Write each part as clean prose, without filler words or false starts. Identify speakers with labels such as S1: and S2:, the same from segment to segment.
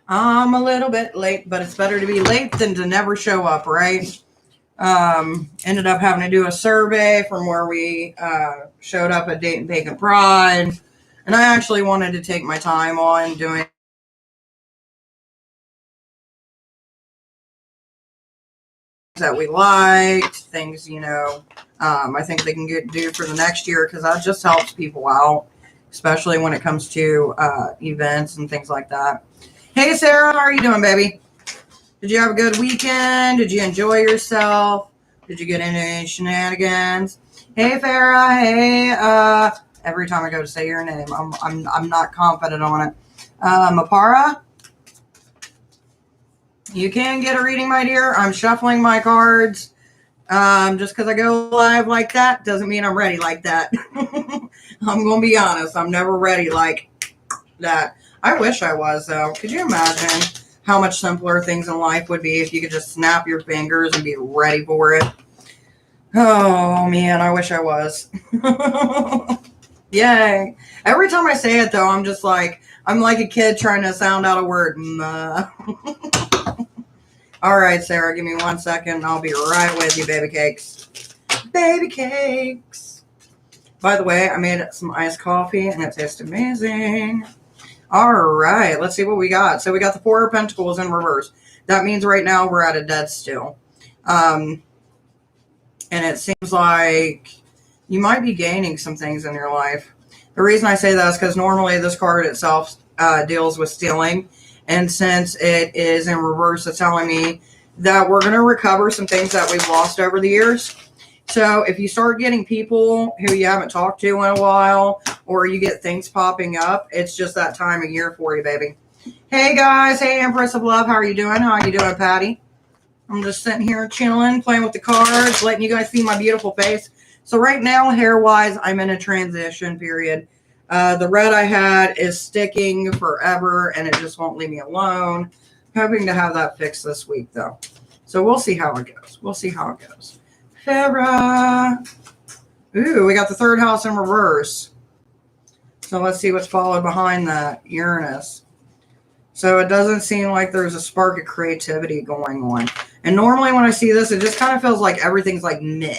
S1: I'm a little bit late, but it's better to be late than to never show up, right? Ended up having to do a survey from where we showed up at Dayton Bacon Pride. And I actually wanted to take my time on doing that we liked, things, I think they can do for the next year because that just helps people out, especially when it comes to events and things like that. Hey, Sarah, how are you doing, baby? Did you have a good weekend? Did you enjoy yourself? Did you get into any shenanigans? Hey, Farah. Hey, every time I go to say your name, I'm not confident on it. Mapara, you can get a reading, my dear. I'm shuffling my cards. Just because I go live like that doesn't mean I'm ready like that. I'm going to be honest. I'm never ready like that. I wish I was, though. Could you imagine how much simpler things in life would be if you could just snap your fingers and be ready for it? Oh, man, I wish I was. Yay. Every time I say it, though, I'm just like, I'm like a kid trying to sound out a word. All right, Sarah, give me 1 second. I'll be right with you, baby cakes. Baby cakes. By the way, I made some iced coffee, and it tastes amazing. All right, let's see what we got. So we got the Four of Pentacles in reverse. That means right now we're at a dead still. And it seems like you might be gaining some things in your life. The reason I say that is because normally this card itself deals with stealing. And since it is in reverse, it's telling me that we're going to recover some things that we've lost over the years. So if you start getting people who you haven't talked to in a while, or you get things popping up, it's just that time of year for you, baby. Hey, guys. Hey, Empress of Love. How are you doing? How are you doing, Patty? I'm just sitting here chilling, playing with the cards, letting you guys see my beautiful face. So right now, hair-wise, I'm in a transition period. The red I had is sticking forever, and it just won't leave me alone. Hoping to have that fixed this week, though. So we'll see how it goes. We'll see how it goes. Farah. Ooh, we got the third house in reverse. So let's see what's followed behind that. Uranus. So it doesn't seem like there's a spark of creativity going on. And normally when I see this, it just kind of feels like everything's like meh.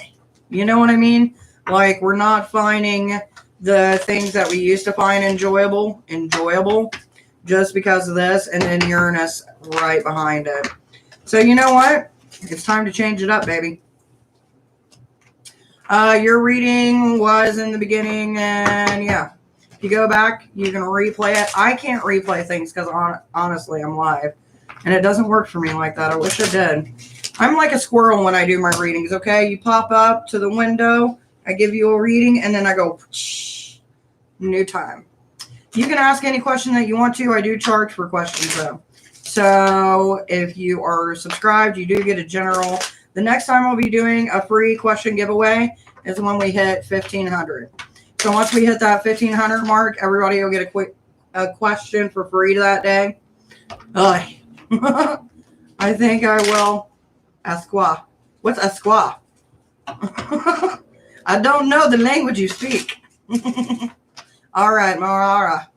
S1: You know what I mean? Like we're not finding the things that we used to find enjoyable just because of this. And then Uranus right behind it. So you know what? It's time to change it up, baby. Your reading was in the beginning, and yeah, if you go back, you can replay it. I can't replay things because honestly, I'm live, and it doesn't work for me like that. I wish it did. I'm like a squirrel when I do my readings, okay? You pop up to the window, I give you a reading, and then I go, new time. You can ask any question that you want to. I do charge for questions, though. So if you are subscribed, you do get a general. The next time I'll be doing a free question giveaway is when we hit 1,500. So once we hit that 1,500 mark, everybody will get a question for free that day. I think I will. Asqua. What's Asqua? I don't know the language you speak. All right, Mapara.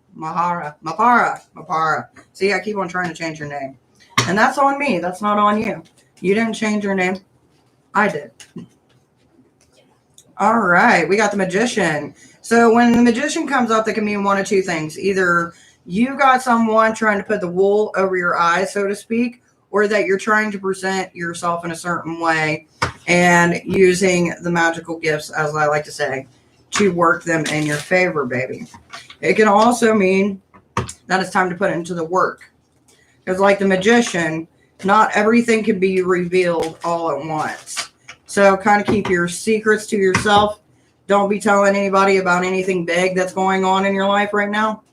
S1: See, I keep on trying to change your name. And that's on me. That's not on you. You didn't change your name. I did. All right, we got the Magician. So when the Magician comes up, that can mean one of two things. Either you got someone trying to put the wool over your eyes, so to speak, or that you're trying to present yourself in a certain way and using the magical gifts, as I like to say, to work them in your favor, baby. It can also mean that it's time to put it into the work. Because like the Magician, not everything can be revealed all at once. So kind of keep your secrets to yourself. Don't be telling anybody about anything big that's going on in your life right now.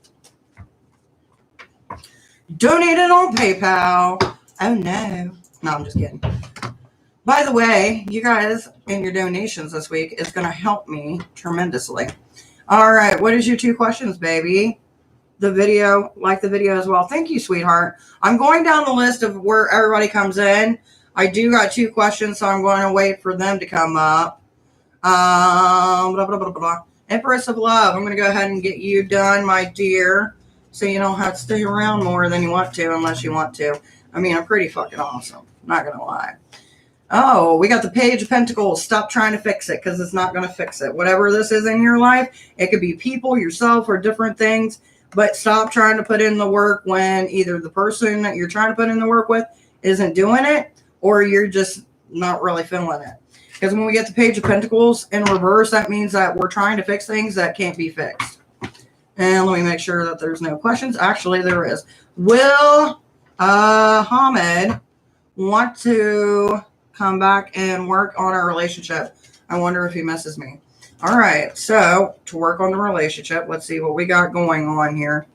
S1: Donate it on PayPal. Oh, no. No, I'm just kidding. By the way, you guys and your donations this week is going to help me tremendously. All right. What is your two questions, baby? The video, like the video as well. Thank you, sweetheart. I'm going down the list of where everybody comes in. I do got two questions, so I'm going to wait for them to come up. Empress of Love. I'm going to go ahead and get you done, my dear. so you don't have to stay around more than you want to unless you want to. I mean, I'm pretty fucking awesome. Not gonna lie. Oh, we got the Page of Pentacles. Stop trying to fix it because it's not going to fix it. Whatever this is in your life, it could be people, yourself, or different things. But stop trying to put in the work when either the person that you're trying to put in the work with isn't doing it or you're just not really feeling it. Because when we get the Page of Pentacles in reverse, that means that we're trying to fix things that can't be fixed. And let me make sure that there's no questions. Actually, there is. Will Hamid want to come back and work on our relationship? I wonder if he misses me. All right, so to work on the relationship, let's see what we got going on here.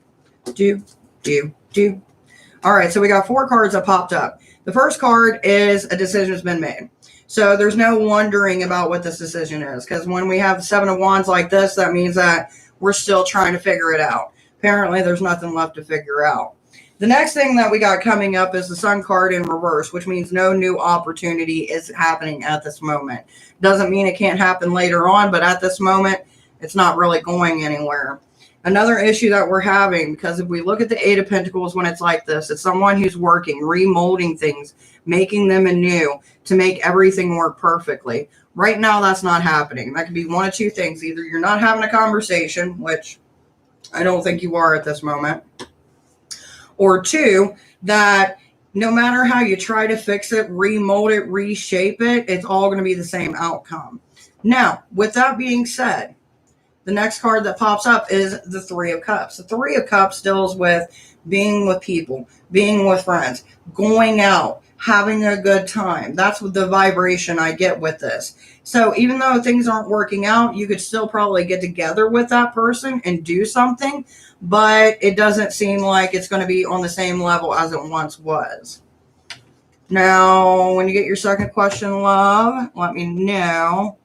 S1: All right, so we got 4 cards that popped up. The first card is a decision has been made. So there's no wondering about what this decision is, because when we have the 7 of Wands like this, that means that we're still trying to figure it out. Apparently, there's nothing left to figure out. The next thing that we got coming up is the Sun card in reverse, which means no new opportunity is happening at this moment. Doesn't mean it can't happen later on, but at this moment, it's not really going anywhere. Another issue that we're having, because if we look at the 8 of Pentacles when it's like this, it's someone who's working, remolding things, making them anew to make everything work perfectly. Right now, that's not happening. That could be one of 2 things. Either you're not having a conversation, which I don't think you are at this moment, or 2, that no matter how you try to fix it, remold it, reshape it, it's all going to be the same outcome. Now, with that being said, the next card that pops up is the 3 of Cups. The 3 of Cups deals with being with people, being with friends, going out, having a good time. That's what the vibration I get with this. So even though things aren't working out, you could still probably get together with that person and do something, but it doesn't seem like it's going to be on the same level as it once was. Now, when you get your second question, love, let me know.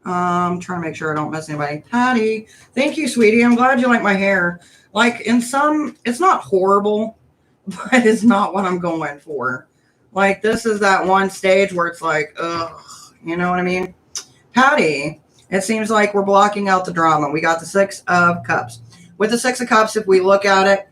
S1: I'm trying to make sure I don't miss anybody. Patty, thank you, sweetie. I'm glad you like my hair. Like, in some, it's not horrible, but it's not what I'm going for. Like, this is that one stage where it's like, ugh, you know what I mean? Patty, it seems like we're blocking out the drama. We got the 6 of Cups. With the 6 of Cups, if we look at it,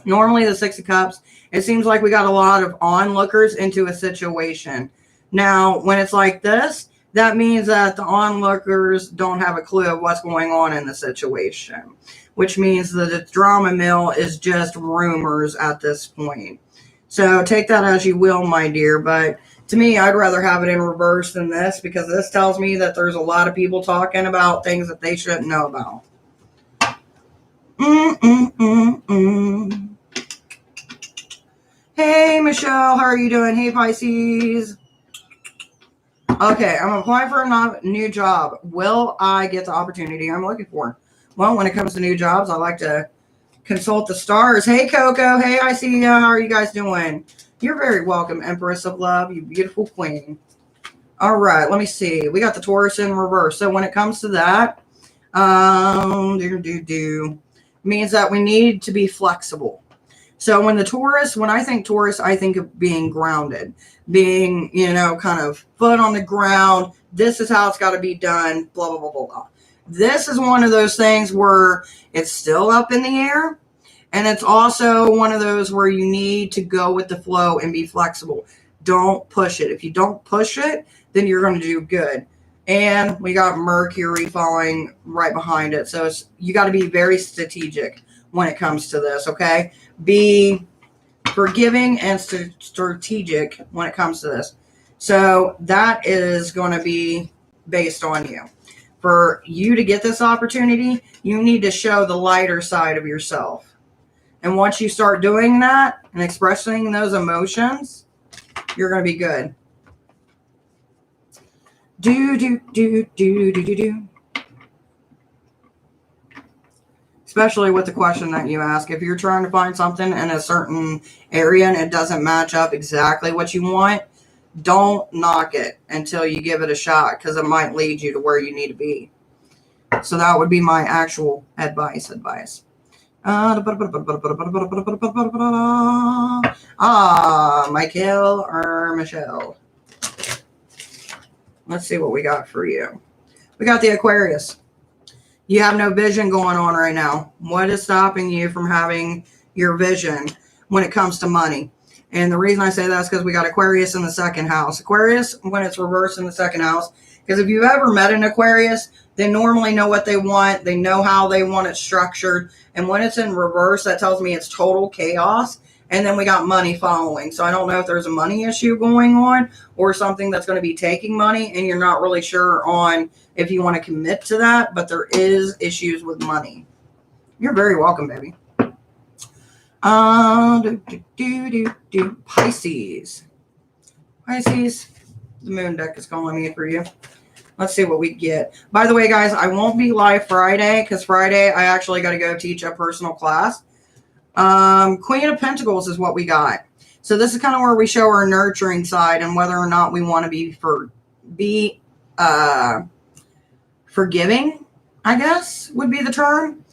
S1: normally the 6 of Cups, it seems like we got a lot of onlookers into a situation. Now, when it's like this, that means that the onlookers don't have a clue of what's going on in the situation, which means that the drama mill is just rumors at this point. So take that as you will, my dear. But to me, I'd rather have it in reverse than this, because this tells me that there's a lot of people talking about things that they shouldn't know about. Hey, Michelle, how are you doing? Hey, Pisces. Okay, I'm applying for a new job. Will I get the opportunity I'm looking for? Well, when it comes to new jobs, I like to consult the stars. Hey, Coco. Hey, I see you. How are you guys doing? You're very welcome, Empress of Love, you beautiful queen. All right, let me see. We got the Taurus in reverse. So when it comes to that, means that we need to be flexible. So when I think Taurus, I think of being grounded, being, kind of foot on the ground. This is how it's got to be done, blah, blah, blah, blah, blah. This is one of those things where it's still up in the air. And it's also one of those where you need to go with the flow and be flexible. Don't push it. If you don't push it, then you're going to do good. And we got Mercury falling right behind it. So you got to be very strategic when it comes to this, okay? Be forgiving and strategic when it comes to this. So that is going to be based on you. For you to get this opportunity, you need to show the lighter side of yourself. And once you start doing that and expressing those emotions, you're going to be good. Especially with the question that you ask. If you're trying to find something in a certain area and it doesn't match up exactly what you want, don't knock it until you give it a shot, because it might lead you to where you need to be. So that would be my actual advice. Michael or Michelle. Let's see what we got for you. We got the Aquarius. You have no vision going on right now. What is stopping you from having your vision when it comes to money? And the reason I say that is because we got Aquarius in the second house. Aquarius, when it's reversed in the second house, because if you've ever met an Aquarius, they normally know what they want. They know how they want it structured. And when it's in reverse, that tells me it's total chaos. And then we got money following. So I don't know if there's a money issue going on or something that's going to be taking money and you're not really sure on if you want to commit to that, but there is issues with money. You're very welcome, baby. Pisces. Pisces. The moon deck is calling me for you. Let's see what we get. By the way, guys, I won't be live Friday because Friday I actually got to go teach a personal class. Queen of Pentacles is what we got. So this is kind of where we show our nurturing side and whether or not we want to be forgiving, I guess would be the term.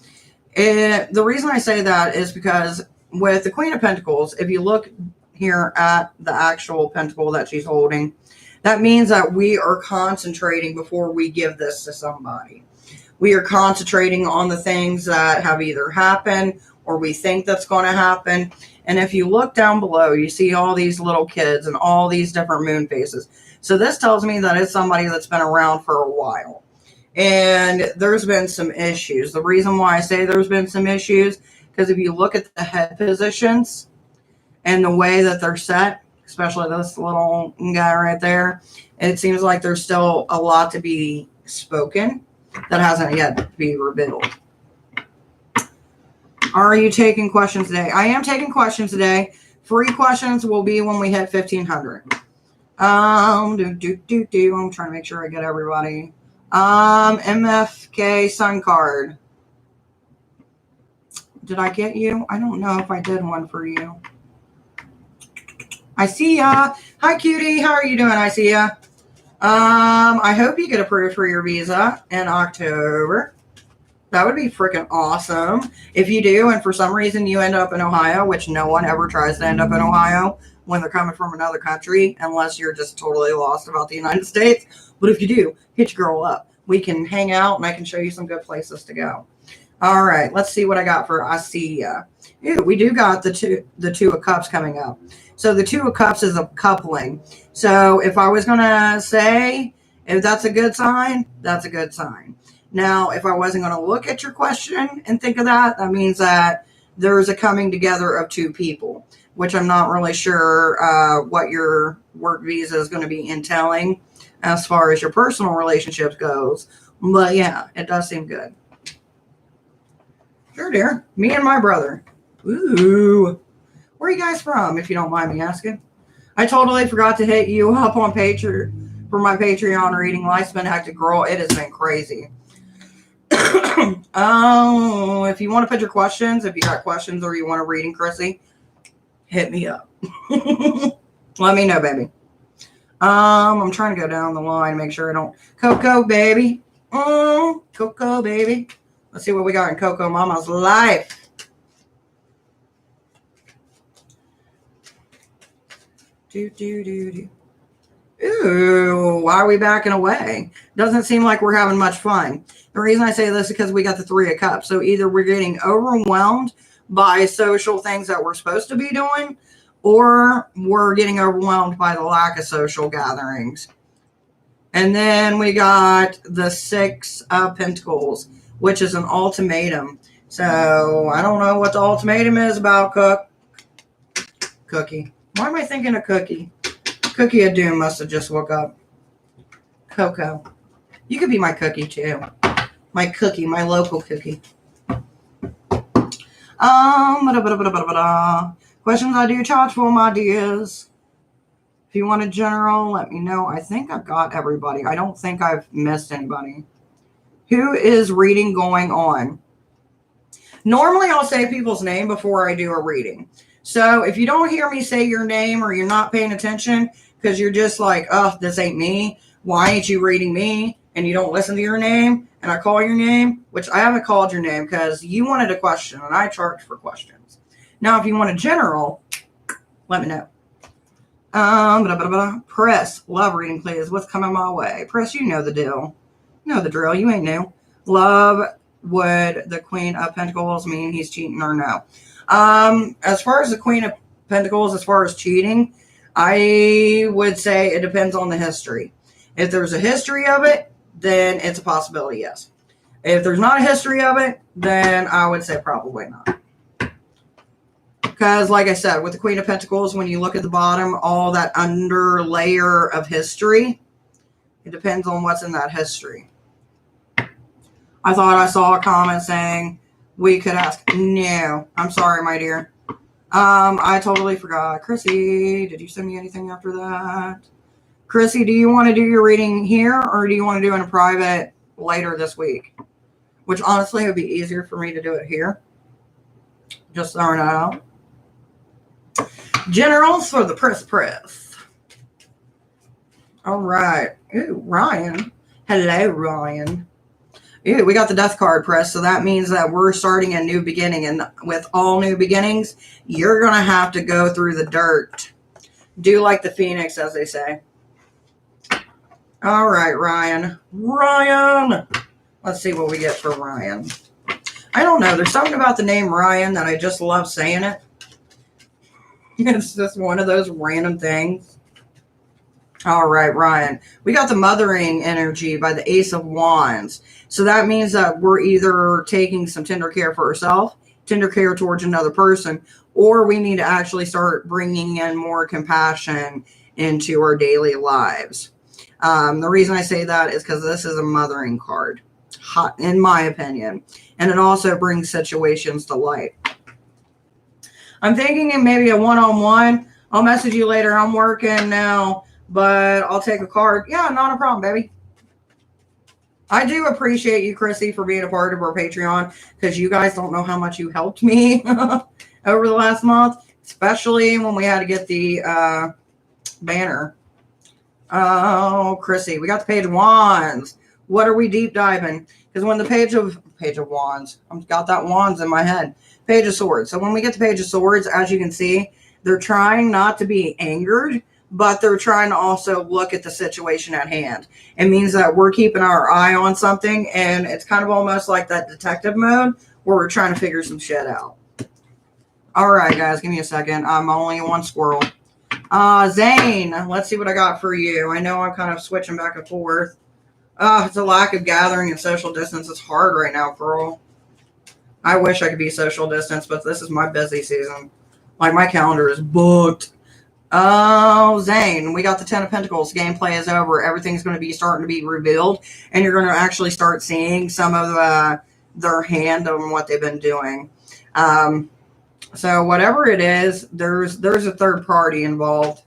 S1: The reason I say that is because with the Queen of Pentacles, if you look here at the actual pentacle that she's holding, that means that we are concentrating before we give this to somebody. We are concentrating on the things that have either happened or we think that's going to happen. And if you look down below, you see all these little kids and all these different moon faces. So this tells me that it's somebody that's been around for a while. And there's been some issues. The reason why I say there's been some issues, because if you look at the head positions and the way that they're set, especially this little guy right there, it seems like there's still a lot to be spoken that hasn't yet been revealed. Are you taking questions today? I am taking questions today. Free questions will be when we hit 1,500. I'm trying to make sure I get everybody. MFK Sun card. Did I get you? I don't know if I did one for you. I see ya. Hi, cutie. How are you doing? I see ya. I hope you get approved for your visa in October. That would be freaking awesome. If you do, and for some reason you end up in Ohio, which no one ever tries to end up in Ohio when they're coming from another country, unless you're just totally lost about the United States. But if you do, hit your girl up. We can hang out, and I can show you some good places to go. All right, let's see what I got for Asiya. Ooh, we do got the two of Cups coming up. So the Two of Cups is a coupling. So if I was going to say if that's a good sign, that's a good sign. Now, if I wasn't going to look at your question and think of that, that means that there's a coming together of two people, which I'm not really sure what your work visa is going to be entailing as far as your personal relationships goes. But yeah, it does seem good. Sure, dear. Me and my brother. Ooh. Where are you guys from, if you don't mind me asking? I totally forgot to hit you up on Patreon for my Patreon reading. Life's been hectic, girl. It has been crazy. If you want to put your questions, if you got questions or you want a reading, Chrissy, hit me up. Let me know, baby. I'm trying to go down the line, make sure I don't. Coco, baby. Coco, baby. Let's see what we got in Coco Mama's life. Ooh, why are we backing away? Doesn't seem like we're having much fun. The reason I say this is because we got the Three of Cups. So either we're getting overwhelmed by social things that we're supposed to be doing, or we're getting overwhelmed by the lack of social gatherings. And then we got the Six of Pentacles, which is an ultimatum. So I don't know what the ultimatum is about, Cookie. Why am I thinking of Cookie? Cookie of Doom must have just woke up. Coco. You could be my cookie too. My cookie, my local cookie. Questions I do charge for, my dears. If you want a general, let me know. I think I've got everybody. I don't think I've missed anybody. Who is reading going on? Normally I'll say people's name before I do a reading. So if you don't hear me say your name or you're not paying attention because you're just like, oh, this ain't me. Why ain't you reading me? And you don't listen to your name and I call your name, which I haven't called your name because you wanted a question and I charge for questions. Now, if you want a general, let me know. Press, love reading, please. What's coming my way? Press, you know the deal. You know the drill. You ain't new. Love would the Queen of Pentacles mean he's cheating or no? As far as the Queen of Pentacles, as far as cheating, I would say it depends on the history. If there's a history of it, then it's a possibility, yes. If there's not a history of it, then I would say probably not. Because, like I said, with the Queen of Pentacles, when you look at the bottom, all that under layer of history, it depends on what's in that history. I thought I saw a comment saying we could ask. No, I'm sorry, my dear. I totally forgot. Chrissy, did you send me anything after that? Chrissy, do you want to do your reading here, or do you want to do it in a private later this week? Which, honestly, would be easier for me to do it here. Just throwing that out. Generals for the press. All right. Ooh, Ryan. Hello, Ryan. Ooh, we got the death card press, so that means that we're starting a new beginning. And with all new beginnings, you're going to have to go through the dirt. Do like the phoenix, as they say. All right, Ryan. Ryan! Let's see what we get for Ryan. I don't know. There's something about the name Ryan that I just love saying it. It's just one of those random things. All right, Ryan. We got the mothering energy by the Ace of Wands. So that means that we're either taking some tender care for ourselves, tender care towards another person, or we need to actually start bringing in more compassion into our daily lives. The reason I say that is because this is a mothering card, in my opinion. And it also brings situations to light. I'm thinking maybe a one-on-one. I'll message you later. I'm working now, but I'll take a card. Yeah, not a problem, baby. I do appreciate you, Chrissy, for being a part of our Patreon, because you guys don't know how much you helped me over the last month, especially when we had to get the banner. Oh, Chrissy, we got the Page of Wands. What are we deep diving? Because when the Page of Wands, I've got that Wands in my head. Page of Swords. So when we get to Page of Swords, as you can see, they're trying not to be angered, but they're trying to also look at the situation at hand. It means that we're keeping our eye on something, and it's kind of almost like that detective mode where we're trying to figure some shit out. All right, guys, give me a second. I'm only one squirrel. Zane, let's see what I got for you. I know I'm kind of switching back and forth. It's a lack of gathering and social distance. It's hard right now, girl. I wish I could be social distance, but this is my busy season. Like, my calendar is booked. Oh, Zane, we got the Ten of Pentacles. Gameplay is over. Everything's going to be starting to be revealed, and you're going to actually start seeing some of their hand on what they've been doing. So whatever it is, there's a third party involved.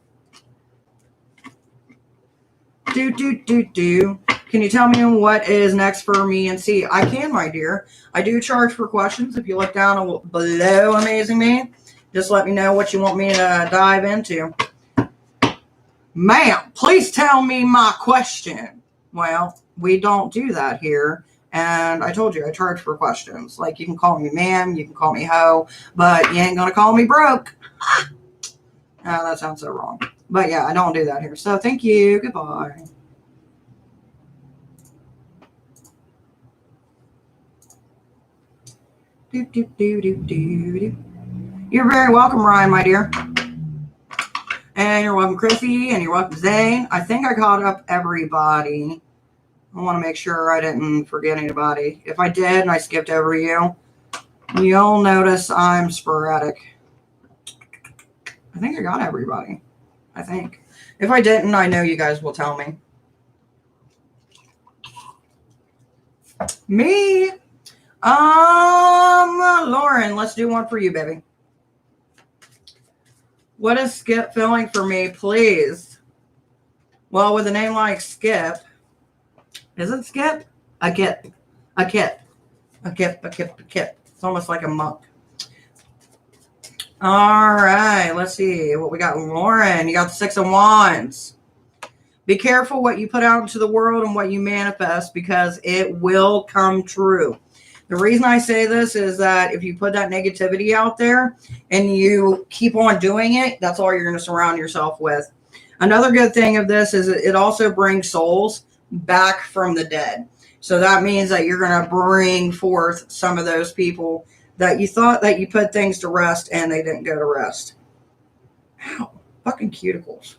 S1: Can you tell me what is next for me and see? I can, my dear. I do charge for questions. If you look down below Amazing Me, just let me know what you want me to dive into. Ma'am, please tell me my question. Well, we don't do that here. And I told you, I charge for questions. Like, you can call me ma'am, you can call me ho, but you ain't going to call me broke. Oh, that sounds so wrong. But yeah, I don't do that here. So thank you. Goodbye. You're very welcome, Ryan, my dear. And you're welcome, Chrissy, and you're welcome, Zane. I think I caught up everybody. I want to make sure I didn't forget anybody. If I did and I skipped over you, you'll notice I'm sporadic. I think I got everybody. I think. If I didn't, I know you guys will tell me. Me? Lauren, let's do one for you, baby. What is Skip filling for me, please? Well, with a name like Skip, is it Skip? A kip. It's almost like a monk. All right, let's see what we got. Lauren, you got the Six of Wands. Be careful what you put out into the world and what you manifest, because it will come true. The reason I say this is that if you put that negativity out there and you keep on doing it, that's all you're going to surround yourself with. Another good thing of this is it also brings souls back from the dead. So that means that you're going to bring forth some of those people that you thought that you put things to rest and they didn't go to rest. Ow, fucking cuticles.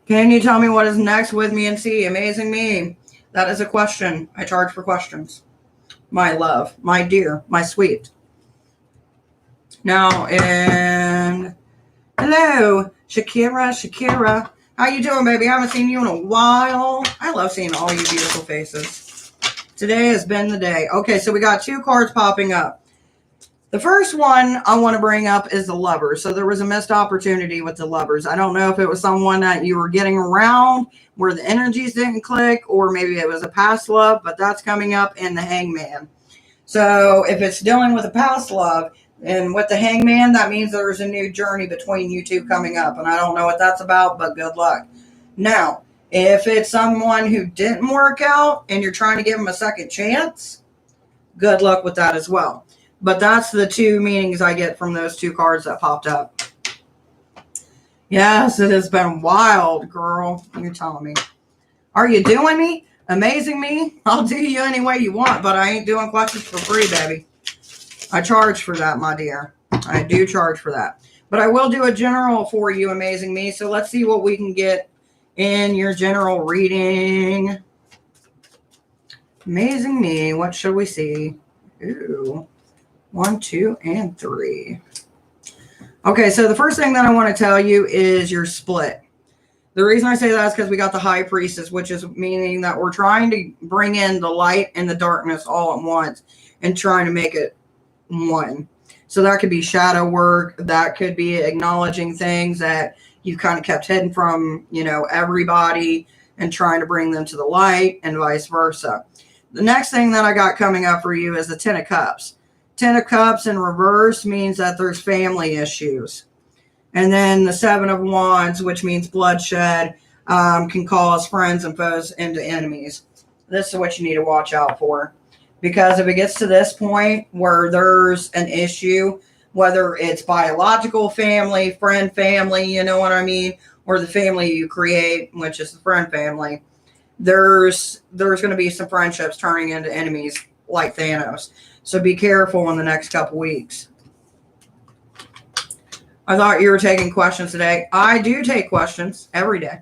S1: Can you tell me what is next with me and see? Amazing me. That is a question. I charge for questions. My love, my dear, my sweet. Now, and hello, Shakira. How you doing, baby? I haven't seen you in a while. I love seeing all you beautiful faces. Today has been the day. Okay, so we got 2 cards popping up. The first one I want to bring up is the Lovers. So there was a missed opportunity with the Lovers. I don't know if it was someone that you were getting around where the energies didn't click, or maybe it was a past love, but that's coming up in the Hangman. So if it's dealing with a past love, and with the Hangman, that means there's a new journey between you two coming up. And I don't know what that's about, but good luck. Now, if it's someone who didn't work out and you're trying to give them a second chance, good luck with that as well. But that's the 2 meanings I get from those 2 cards that popped up. Yes, it has been wild, girl. You're telling me. Are you doing me? Amazing me? I'll do you any way you want, but I ain't doing questions for free, baby. I charge for that, my dear. I do charge for that. But I will do a general for you, amazing me. So let's see what we can get in your general reading. Amazing me. What should we see? Ooh. 1, 2, and 3. Okay, so the first thing that I want to tell you is your split. The reason I say that is because we got the High Priestess, which is meaning that we're trying to bring in the light and the darkness all at once and trying to make it one. So that could be shadow work. That could be acknowledging things that you kind of kept hidden from, everybody, and trying to bring them to the light, and vice versa. The next thing that I got coming up for you is the 10 of Cups. 10 of Cups in reverse means that there's family issues. And then the 7 of Wands, which means bloodshed, can cause friends and foes into enemies. This is what you need to watch out for. Because if it gets to this point where there's an issue, whether it's biological family, friend family, you know what I mean, or the family you create, which is the friend family, there's going to be some friendships turning into enemies like Thanos. So be careful in the next couple weeks. I thought you were taking questions today. I do take questions every day.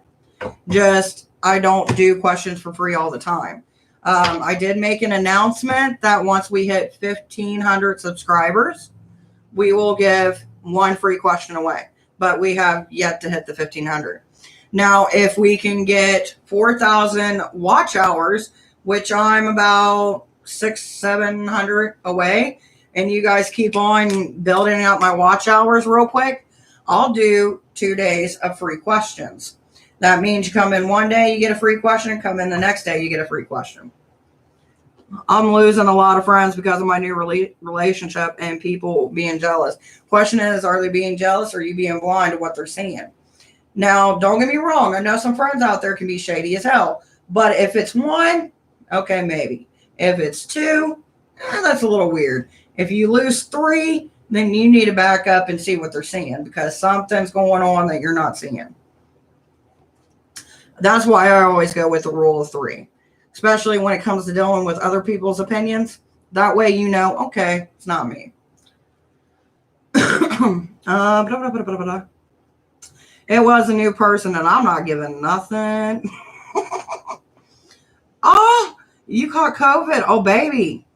S1: Just I don't do questions for free all the time. I did make an announcement that once we hit 1,500 subscribers, we will give 1 free question away. But we have yet to hit the 1,500. Now, if we can get 4,000 watch hours, which I'm about 600-700 away, and you guys keep on building out my watch hours real quick, I'll do 2 days of free questions. That means you come in one day, you get a free question, come in the next day, you get a free question. I'm losing a lot of friends because of my new relationship and people being jealous. Question is, are they being jealous or are you being blind to what they're seeing? Now, don't get me wrong. I know some friends out there can be shady as hell. But if it's 1, okay, maybe. If it's 2, that's a little weird. If you lose 3, then you need to back up and see what they're seeing because something's going on that you're not seeing. That's why I always go with the rule of 3, especially when it comes to dealing with other people's opinions. That way you know, okay, it's not me. It was a new person, and I'm not giving nothing. Oh, you caught COVID. Oh, baby.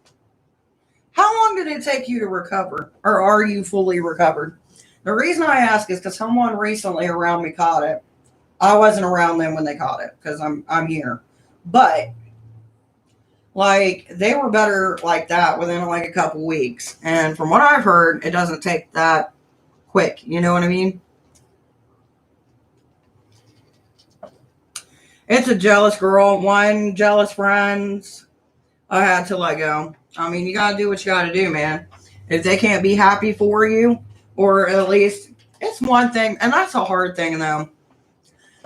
S1: How long did it take you to recover? Or are you fully recovered? The reason I ask is because someone recently around me caught it. I wasn't around them when they caught it because I'm here. But, they were better like that within, a couple weeks. And from what I've heard, it doesn't take that quick. You know what I mean? It's a jealous girl. 1 jealous friends I had to let go. I mean, you got to do what you got to do, man. If they can't be happy for you, or at least it's one thing, and that's a hard thing, though.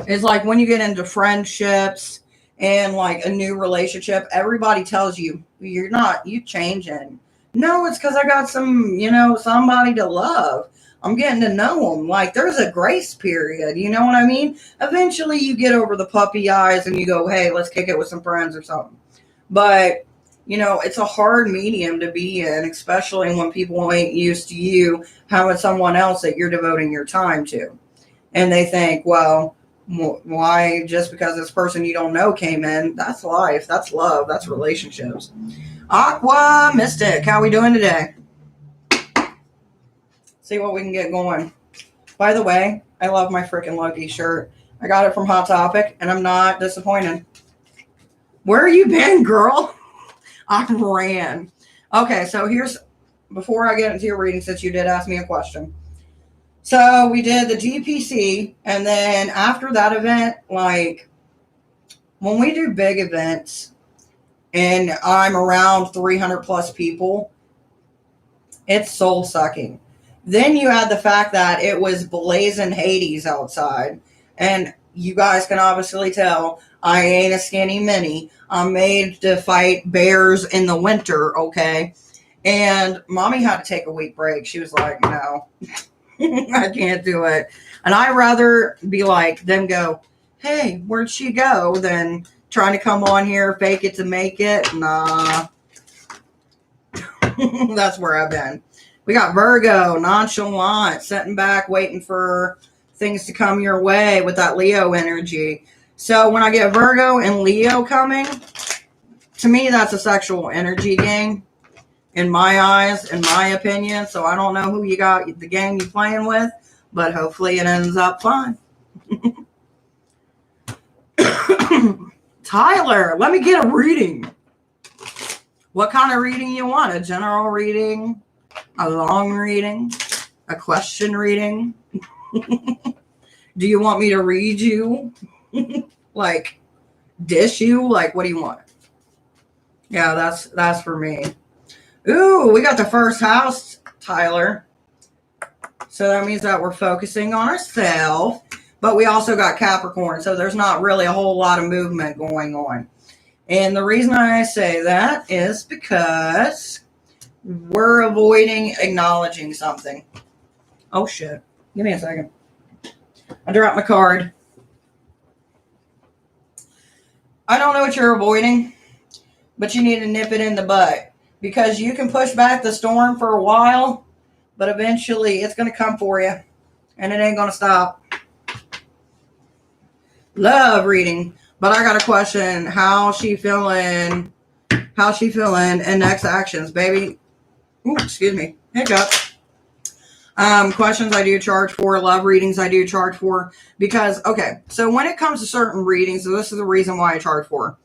S1: It's like when you get into friendships and a new relationship, everybody tells you, you changing. No, it's because I got some, somebody to love. I'm getting to know them. Like, there's a grace period. You know what I mean? Eventually, you get over the puppy eyes and you go, hey, let's kick it with some friends or something. But, you know, it's a hard medium to be in, especially when people ain't used to you having someone else that you're devoting your time to. And they think, well, why just because this person you don't know came in? That's life. That's love. That's relationships. Aqua Mystic, how we doing today? See what we can get going. By the way, I love my freaking Loki shirt. I got it from Hot Topic, and I'm not disappointed. Where you been, girl? I ran. Okay, so here's, before I get into your reading, since you did ask me a question. So we did the DPC, and then after that event, like, when we do big events, and I'm around 300 plus people, it's soul sucking. Then you add the fact that it was blazing Hades outside, and you guys can obviously tell I ain't a skinny mini. I'm made to fight bears in the winter, okay? And mommy had to take a week break. She was like, no, I can't do it. And I'd rather be like them go, hey, where'd she go? Than trying to come on here, fake it to make it. Nah. That's where I've been. We got Virgo, nonchalant, sitting back, waiting for things to come your way with that Leo energy. So when I get Virgo and Leo coming, to me, that's a sexual energy game. In my eyes, in my opinion. So I don't know who you got, the game you're playing with, but hopefully it ends up fine. Tyler, let me get a reading. What kind of reading you want? A general reading? A long reading? A question reading? Do you want me to read you? Like, dish you? Like, what do you want? Yeah, that's for me. Ooh, we got the first house, Tyler. So that means that we're focusing on ourselves. But we also got Capricorn, so there's not really a whole lot of movement going on. And the reason I say that is because we're avoiding acknowledging something. Oh, shit. Give me a second. I dropped my card. I don't know what you're avoiding, but you need to nip it in the butt. Because you can push back the storm for a while, but eventually it's going to come for you. And it ain't going to stop. Love reading. But I got a question. How's she feeling? How's she feeling? And next actions, baby. Ooh, excuse me. Hiccup. Questions I do charge for. Love readings I do charge for. Because, okay, so when it comes to certain readings, so this is the reason why I charge for.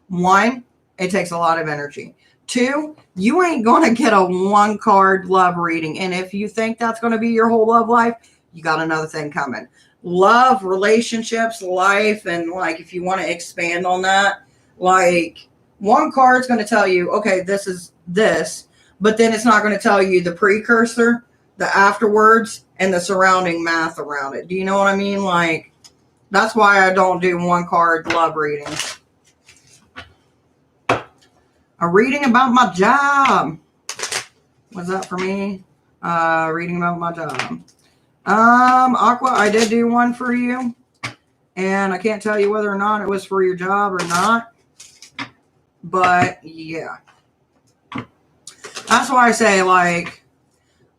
S1: One, it takes a lot of energy. Two, you ain't going to get a one card love reading. And if you think that's going to be your whole love life, you got another thing coming. Love, relationships, life, and like if you want to expand on that, like one card's going to tell you, okay, this is this, but then it's not going to tell you the precursor, the afterwards, and the surrounding math around it. Do you know what I mean? Like, that's why I don't do one card love readings. A reading about my job. What's that for me? Reading about my job. Aqua, I did do one for you. And I can't tell you whether or not it was for your job or not. But, yeah. That's why I say, like,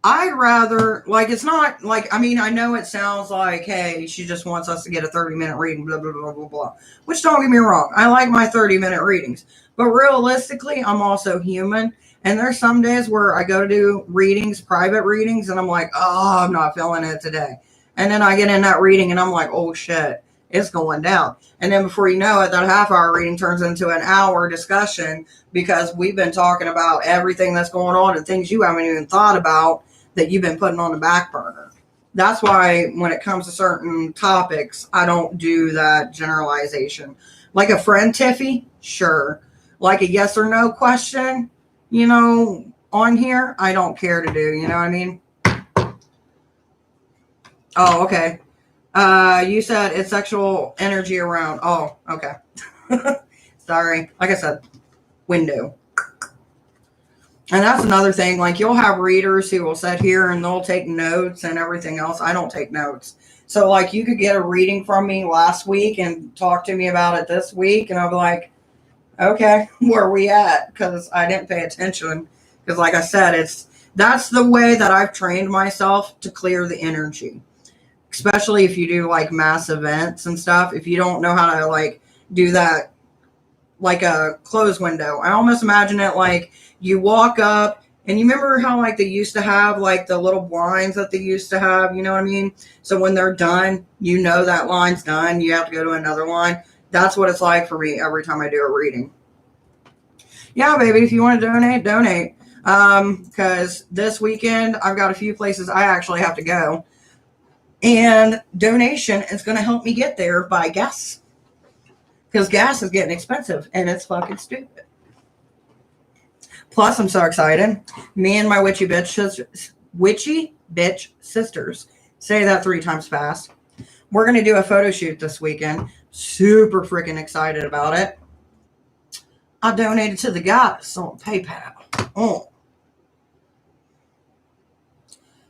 S1: I'd rather, like, it's not, like, I mean, I know it sounds like, hey, she just wants us to get a 30-minute reading, blah, blah, blah, blah, blah. Which, don't get me wrong, I like my 30-minute readings. But realistically, I'm also human. And there's some days where I go to do readings, private readings, and I'm like, oh, I'm not feeling it today. And then I get in that reading, and I'm like, oh, shit, it's going down. And then before you know it, that half-hour reading turns into an hour discussion because we've been talking about everything that's going on and things you haven't even thought about that you've been putting on the back burner. That's why when it comes to certain topics, I don't do that generalization. Like a friend Tiffy, sure. Like a yes or no question, you know, on here, I don't care to do, you know what I mean? Oh, okay. You said it's sexual energy around. Oh, okay. Sorry. Like I said, window. And that's another thing. Like, you'll have readers who will sit here and they'll take notes and everything else. I don't take notes. So, like, you could get a reading from me last week and talk to me about it this week. And I'll be like, okay, where are we at? Because I didn't pay attention. Because, like I said, that's the way that I've trained myself to clear the energy. Especially if you do, like, mass events and stuff. If you don't know how to, like, do that, like a closed window. I almost imagine it like you walk up, and you remember how, like, they used to have, like, the little blinds that they used to have, you know what I mean? So when they're done, you know that line's done. You have to go to another line. That's what it's like for me every time I do a reading. Yeah, baby, if you want to donate, donate. Because this weekend, I've got a few places I actually have to go. And donation is going to help me get there by gas. Because gas is getting expensive, and it's fucking stupid. Plus, I'm so excited. Me and my witchy bitch sisters, say that 3 times fast. We're going to do a photo shoot this weekend. Super freaking excited about it. I donated to the goddess on PayPal. Oh.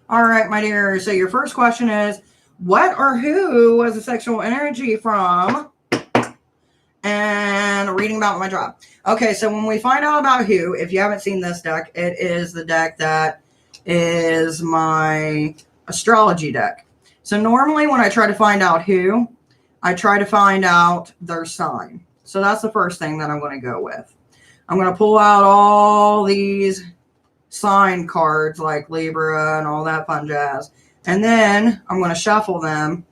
S1: All right, my dear. So your first question is, what or who was the sexual energy from? And reading about my job. Okay, so when we find out about who, if you haven't seen this deck, it is the deck that is my astrology deck. So normally when I try to find out who, I try to find out their sign. So that's the first thing that I'm going to go with. I'm going to pull out all these sign cards like Libra and all that fun jazz. And then I'm going to shuffle them.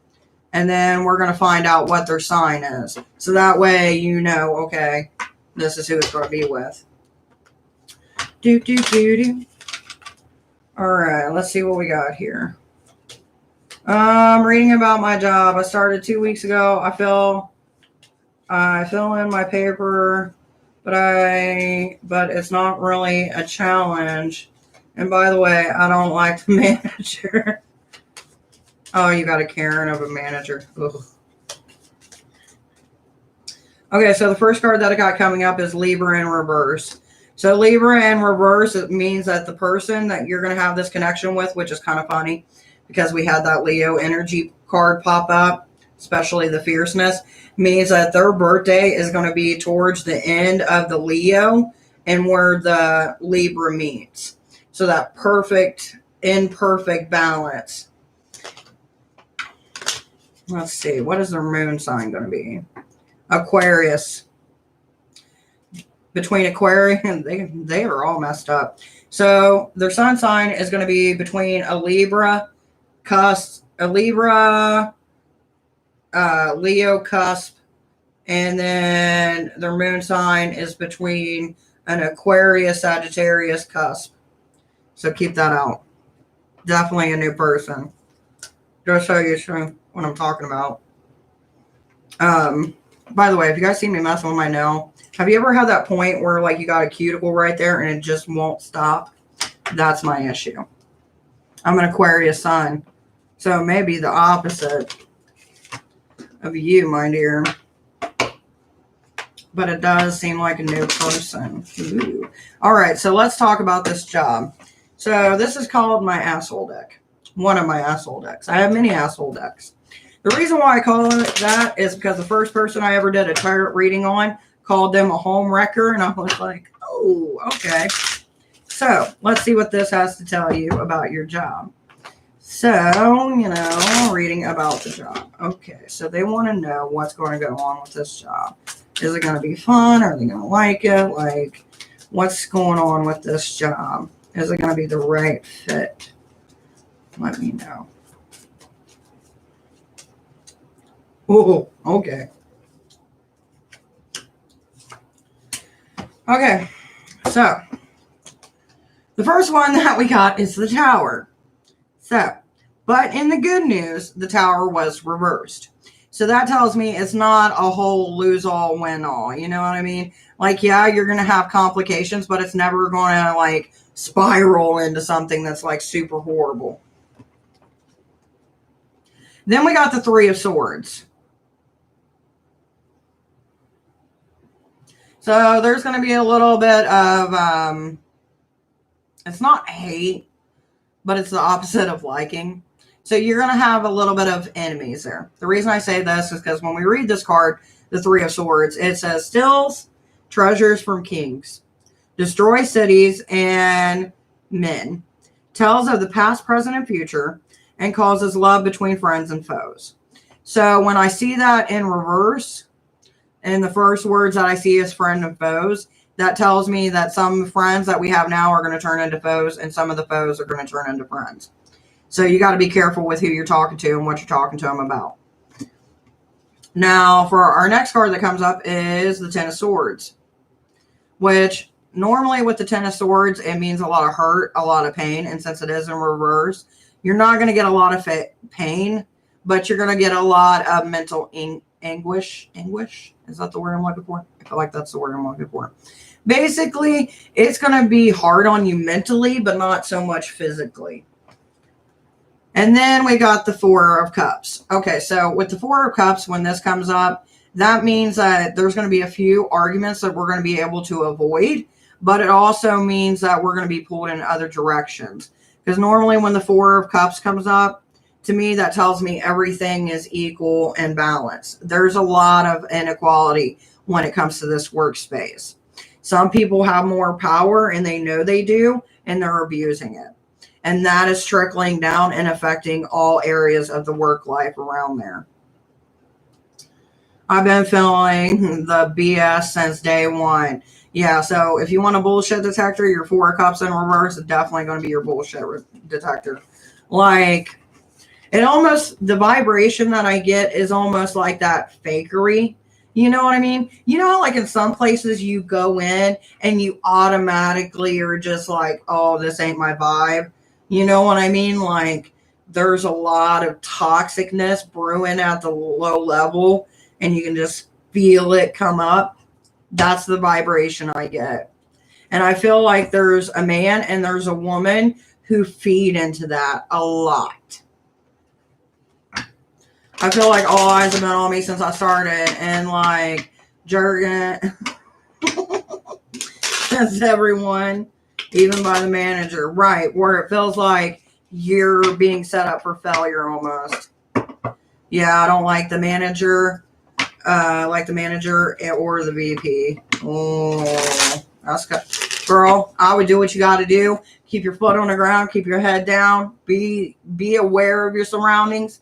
S1: And then we're going to find out what their sign is. So that way you know, okay, this is who it's going to be with. All right, let's see what we got here. Reading about my job. I started 2 weeks ago. I fill in my paper, but it's not really a challenge. And by the way, I don't like the manager. Oh, you got a Karen of a manager. Ugh. Okay, so the first card that I got coming up is Libra in reverse. So Libra in reverse, it means that the person that you're going to have this connection with, which is kind of funny because we had that Leo energy card pop up, especially the fierceness, means that their birthday is going to be towards the end of the Leo and where the Libra meets. So that imperfect balance. Let's see. What is their moon sign going to be? Aquarius. Between Aquarius, they are all messed up. So their sun sign is going to be between a Libra, Leo cusp, and then their moon sign is between an Aquarius, Sagittarius cusp. So keep that out. Definitely a new person. Just so you know what I'm talking about. By the way, if you guys see me messing with my nail, have you ever had that point where, like, you got a cuticle right there and it just won't stop? That's my issue. I'm an Aquarius sun, so maybe the opposite of you, my dear. But it does seem like a new person. Ooh. All right, so let's talk about this job. So this is called my asshole deck. One of my asshole decks. I have many asshole decks. The reason why I call it that is because the first person I ever did a tarot reading on called them a home wrecker, and I was like, oh, okay. So let's see what this has to tell you about your job. So, reading about the job. Okay, so they want to know what's going to go on with this job. Is it going to be fun? Are they going to like it? Like, what's going on with this job? Is it going to be the right fit? Let me know. Oh, okay. Okay, so the first one that we got is the Tower. So, but in the good news, the Tower was reversed. So that tells me it's not a whole lose-all, win-all. You know what I mean? Like, yeah, you're going to have complications, but it's never going to, like, spiral into something that's, like, super horrible. Then we got the Three of Swords. So there's going to be a little bit of it's not hate, but it's the opposite of liking. So you're going to have a little bit of enemies there. The reason I say this is because when we read this card, the Three of Swords, it says steals treasures from kings, destroy cities and men, tells of the past, present, and future, and causes love between friends and foes. So when I see that in reverse, and the first words that I see is friend and foes, that tells me that some friends that we have now are going to turn into foes, and some of the foes are going to turn into friends. So you got to be careful with who you're talking to and what you're talking to them about. Now, for our next card that comes up is the Ten of Swords, which normally with the Ten of Swords, it means a lot of hurt, a lot of pain. And since it is in reverse, you're not going to get a lot of pain, but you're going to get a lot of mental anguish. Is that the word I'm looking for? I feel like that's the word I'm looking for. Basically, it's going to be hard on you mentally, but not so much physically. And then we got the Four of Cups. Okay, so with the Four of Cups, when this comes up, that means that there's going to be a few arguments that we're going to be able to avoid, but it also means that we're going to be pulled in other directions. Because normally when the Four of Cups comes up, to me, that tells me everything is equal and balanced. There's a lot of inequality when it comes to this workspace. Some people have more power and they know they do, and they're abusing it. And that is trickling down and affecting all areas of the work life around there. I've been feeling the BS since day one. Yeah, so if you want a bullshit detector, your Four of Cups in reverse is definitely going to be your bullshit detector. Like, it almost, the vibration that I get is almost like that fakery. You know what I mean? You know, like in some places you go in and you automatically are just like, oh, this ain't my vibe. You know what I mean? Like, there's a lot of toxicness brewing at the low level, and you can just feel it come up. That's the vibration I get. And I feel like there's a man and there's a woman who feed into that a lot. I feel like all eyes have been on me since I started, and like Jurgen, that's everyone, even by the manager, right? Where it feels like you're being set up for failure almost. Yeah, I don't like the manager, or the VP. Oh, that's good. Girl, I would do what you got to do. Keep your foot on the ground, keep your head down, be aware of your surroundings.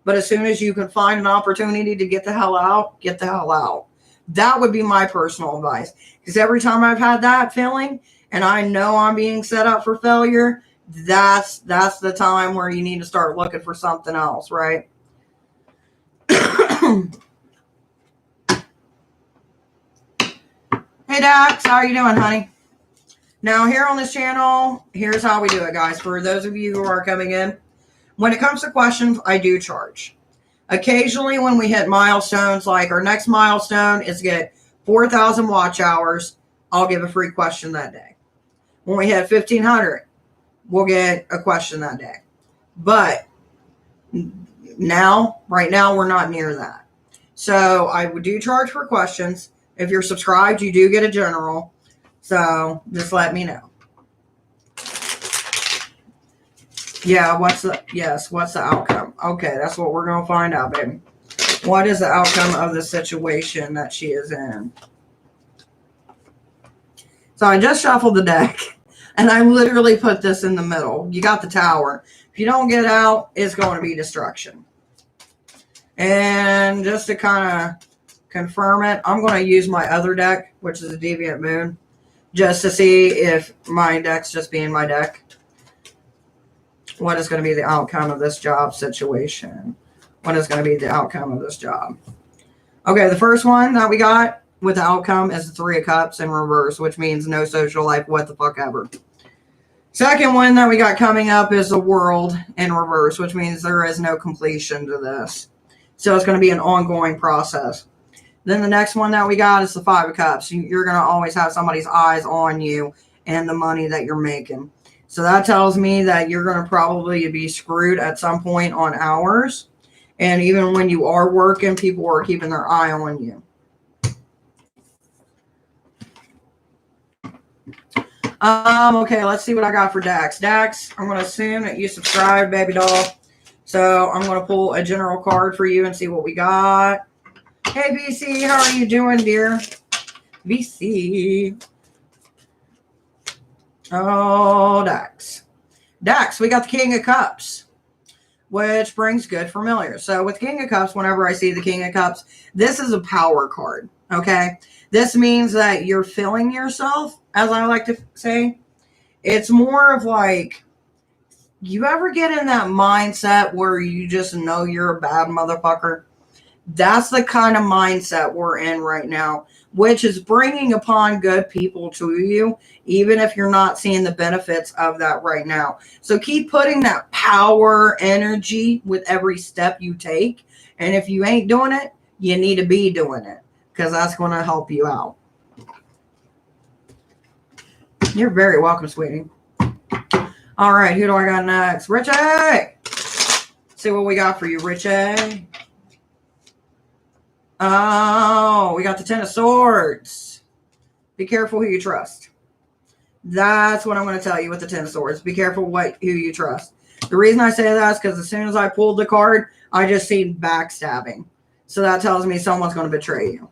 S1: But as soon as you can find an opportunity to get the hell out, get the hell out. That would be my personal advice. Because every time I've had that feeling and I know I'm being set up for failure, that's the time where you need to start looking for something else, right? Hey, Dax, how are you doing, honey? Now, here on this channel, here's how we do it, guys. For those of you who are coming in, when it comes to questions, I do charge. Occasionally, when we hit milestones, like our next milestone is to get 4,000 watch hours, I'll give a free question that day. When we hit 1,500, we'll get a question that day. But right now, we're not near that. So I do charge for questions. If you're subscribed, you do get a general. So just let me know. Yeah, what's the outcome? Okay, that's what we're going to find out, baby. What is the outcome of the situation that she is in? So I just shuffled the deck, and I literally put this in the middle. You got the Tower. If you don't get out, it's going to be destruction. And just to kind of confirm it, I'm going to use my other deck, which is a Deviant Moon, just to see if my deck's just being my deck. What is going to be the outcome of this job situation? What is going to be the outcome of this job? Okay, the first one that we got with the outcome is the Three of Cups in reverse, which means no social life, what the fuck ever. Second one that we got coming up is the World in reverse, which means there is no completion to this. So it's going to be an ongoing process. Then the next one that we got is the Five of Cups. You're going to always have somebody's eyes on you and the money that you're making. So that tells me that you're going to probably be screwed at some point on hours. And even when you are working, people are keeping their eye on you. Okay, let's see what I got for Dax. Dax, I'm going to assume that you subscribed, baby doll. So I'm going to pull a general card for you and see what we got. Hey, BC, how are you doing, dear? BC. Oh, Dax. Dax, we got the King of Cups, which brings good familiar. So with King of Cups, whenever I see the King of Cups, this is a power card, okay? This means that you're filling yourself, as I like to say. It's more of like, you ever get in that mindset where you just know you're a bad motherfucker? That's the kind of mindset we're in right now, which is bringing upon good people to you, even if you're not seeing the benefits of that right now. So keep putting that power energy with every step you take. And if you ain't doing it, you need to be doing it, because that's going to help you out. You're very welcome, sweetie. All right, who do I got next? Richie! See what we got for you, Richie. Oh, we got the Ten of Swords. Be careful who you trust. That's what I'm going to tell you with the Ten of Swords. Be careful who you trust. The reason I say that is because as soon as I pulled the card, I just seen backstabbing. So that tells me someone's going to betray you.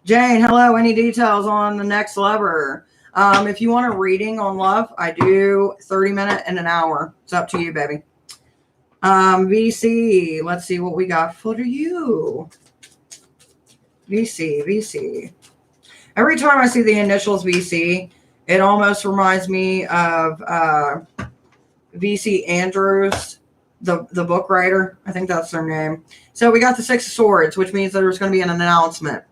S1: Jane, hello. Any details on the next lover? If you want a reading on love, I do 30-minute and an hour. It's up to you, baby. VC, let's see what we got for you. VC. Every time I see the initials VC, it almost reminds me of VC Andrews, the book writer. I think that's their name. So we got the Six of Swords, which means that there's going to be an announcement.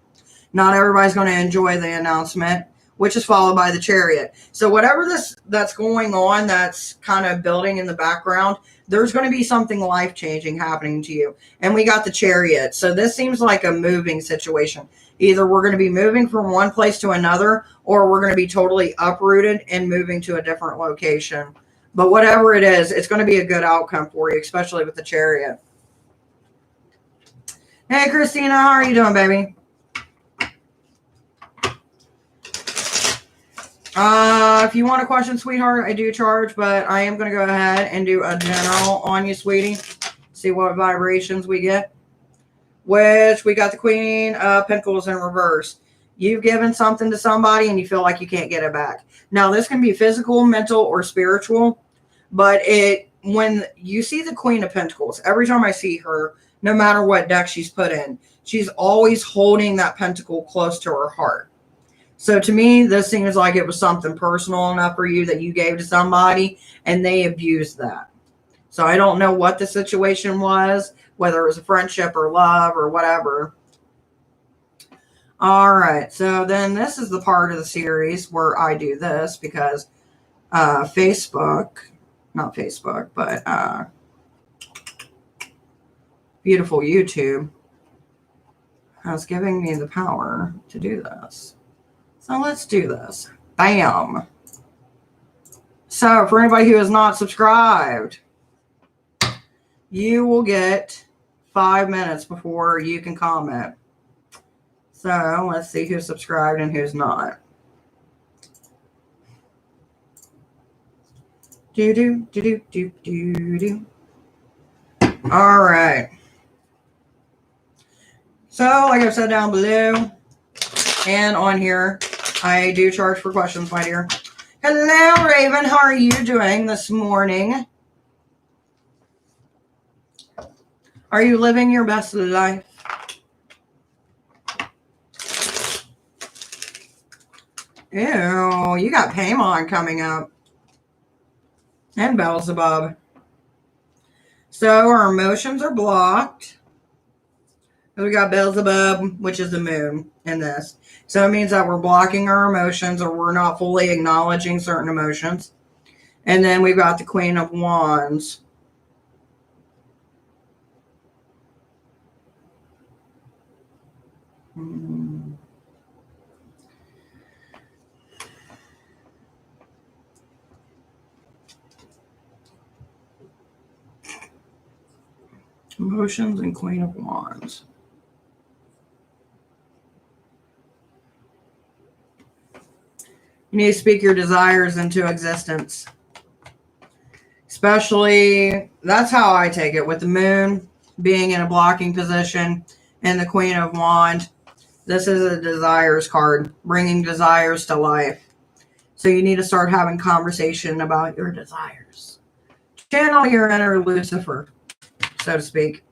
S1: Not everybody's going to enjoy the announcement, which is followed by the Chariot. So whatever that's going on, that's kind of building in the background, there's going to be something life-changing happening to you. And we got the Chariot. So this seems like a moving situation. Either we're going to be moving from one place to another, or we're going to be totally uprooted and moving to a different location. But whatever it is, it's going to be a good outcome for you, especially with the Chariot. Hey, Christina, how are you doing, baby? If you want a question, sweetheart, I do charge, but I am going to go ahead and do a general on you, sweetie. See what vibrations we get. Which we got the Queen of Pentacles in reverse. You've given something to somebody and you feel like you can't get it back. Now, this can be physical, mental, or spiritual. But when you see the Queen of Pentacles, every time I see her, no matter what deck she's put in, she's always holding that pentacle close to her heart. So to me, this seems like it was something personal enough for you that you gave to somebody and they abused that. So I don't know what the situation was, whether it was a friendship or love or whatever. All right. So then this is the part of the series where I do this because beautiful YouTube is giving me the power to do this. So let's do this. Bam. So for anybody who is not subscribed, you will get 5 minutes before you can comment. So let's see who's subscribed and who's not. Do. All right. So like I've said down below and on here, I do charge for questions, my dear. Hello, Raven. How are you doing this morning? Are you living your best life? Ew, you got Paimon coming up. And Beelzebub. So our emotions are blocked. We got Beelzebub, which is the moon in this. So it means that we're blocking our emotions or we're not fully acknowledging certain emotions. And then we've got the Queen of Wands. Emotions and Queen of Wands. You need to speak your desires into existence. Especially, that's how I take it, with the moon being in a blocking position and the Queen of Wands. This is a desires card, bringing desires to life. So you need to start having conversation about your desires. Channel your inner Lucifer, so to speak.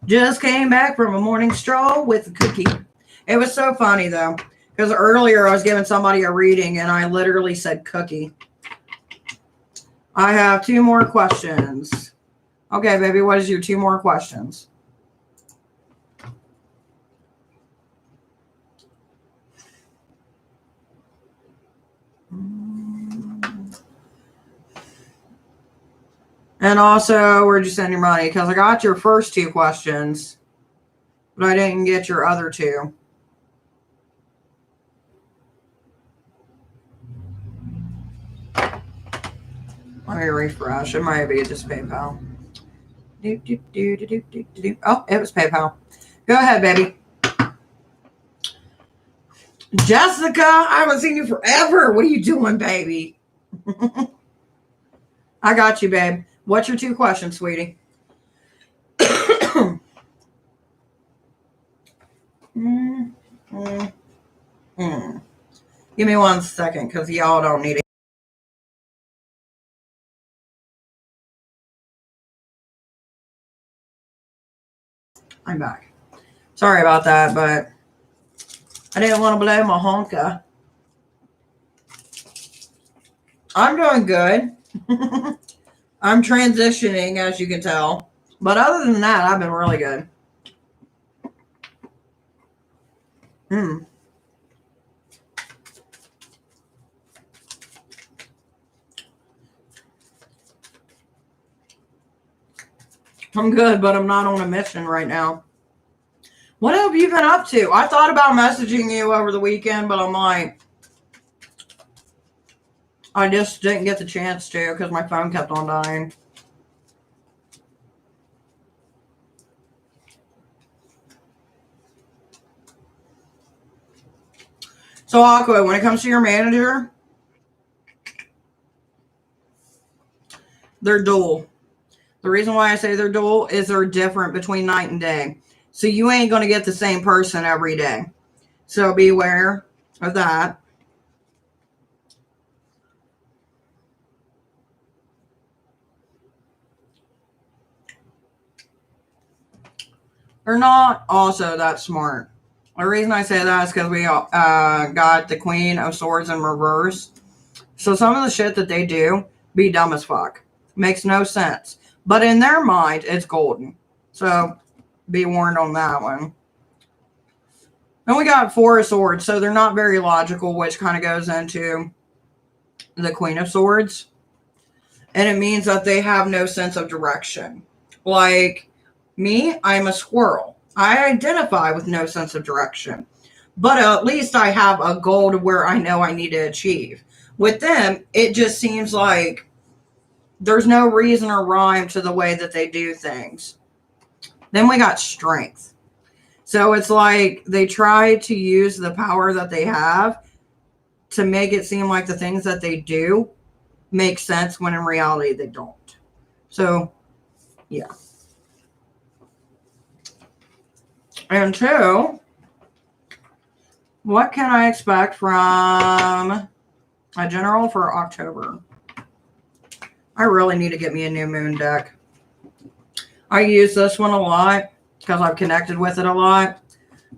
S1: Just came back from a morning stroll with a cookie. It was so funny, though, because earlier I was giving somebody a reading and I literally said cookie. I have 2 more questions. Okay, baby, what is your 2 more questions? And also, where'd you send your money? Because I got your first 2 questions, but I didn't get your other 2. Let me refresh. It might be just PayPal. Oh, it was PayPal. Go ahead, baby. Jessica, I haven't seen you forever. What are you doing, baby? I got you, babe. What's your 2 questions, sweetie? Give me 1 second, because y'all don't need it. I'm back. Sorry about that, but I didn't want to blow my honka. I'm doing good. I'm transitioning, as you can tell. But other than that, I've been really good. I'm good, but I'm not on a mission right now. What have you been up to? I thought about messaging you over the weekend, but I'm like, I just didn't get the chance to because my phone kept on dying. So, Aqua, when it comes to your manager, they're dual. The reason why I say they're dual is they're different between night and day. So you ain't going to get the same person every day. So be aware of that. They're not also that smart. The reason I say that is because we got the Queen of Swords in reverse. So some of the shit that they do be dumb as fuck. Makes no sense. But in their mind, it's golden. So be warned on that one. Then we got 4 of Swords. So they're not very logical, which kind of goes into the Queen of Swords. And it means that they have no sense of direction. Like me, I'm a squirrel. I identify with no sense of direction. But at least I have a goal to where I know I need to achieve. With them, it just seems like there's no reason or rhyme to the way that they do things. Then we got Strength. So it's like they try to use the power that they have to make it seem like the things that they do make sense when in reality they don't. So, yeah. And 2, what can I expect from a general for October? I really need to get me a new moon deck. I use this one a lot because I've connected with it a lot.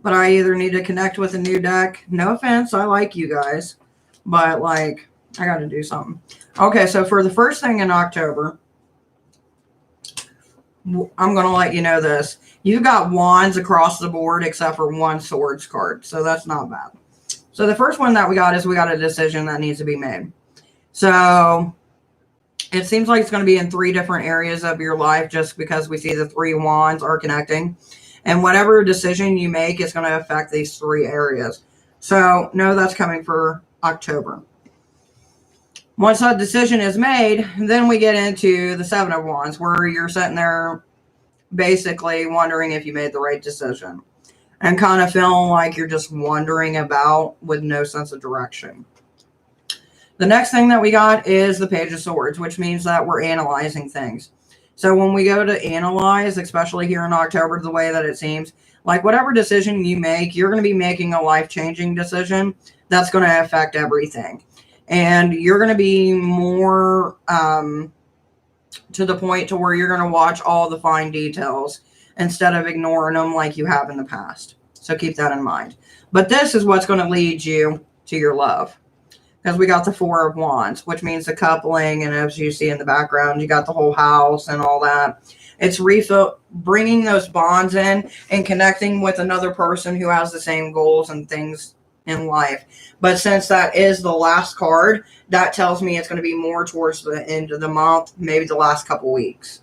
S1: But I either need to connect with a new deck. No offense, I like you guys. But, like, I got to do something. Okay, so for the first thing in October, I'm going to let you know this. You got wands across the board except for 1 swords card. So that's not bad. So the first one that we got is we got a decision that needs to be made. So it seems like it's going to be in 3 different areas of your life just because we see the 3 wands are connecting. And whatever decision you make is going to affect these 3 areas. So know that's coming for October. Once that decision is made, then we get into the 7 of Wands, where you're sitting there basically wondering if you made the right decision and kind of feeling like you're just wandering about with no sense of direction. The next thing that we got is the Page of Swords, which means that we're analyzing things. So when we go to analyze, especially here in October, the way that it seems, like whatever decision you make, you're going to be making a life-changing decision that's going to affect everything. And you're going to be more to the point to where you're going to watch all the fine details instead of ignoring them like you have in the past. So keep that in mind. But this is what's going to lead you to your love. Because we got the Four of Wands, which means the coupling, and as you see in the background, you got the whole house and all that. It's bringing those bonds in and connecting with another person who has the same goals and things in life. But since that is the last card, that tells me it's going to be more towards the end of the month, maybe the last couple weeks.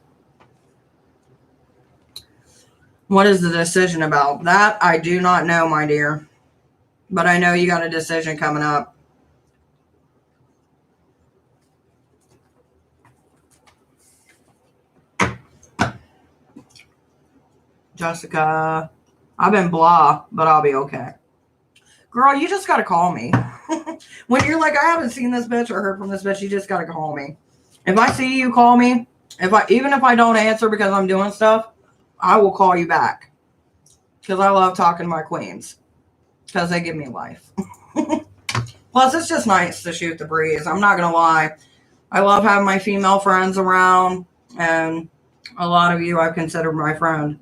S1: What is the decision about? That I do not know, my dear. But I know you got a decision coming up. Jessica, I've been blah, but I'll be okay. Girl, you just got to call me. When you're like, I haven't seen this bitch or heard from this bitch, you just got to call me. If I see you, call me. Even if I don't answer because I'm doing stuff, I will call you back. Because I love talking to my queens. Because they give me life. Plus, it's just nice to shoot the breeze. I'm not going to lie. I love having my female friends around. And a lot of you I've considered my friend.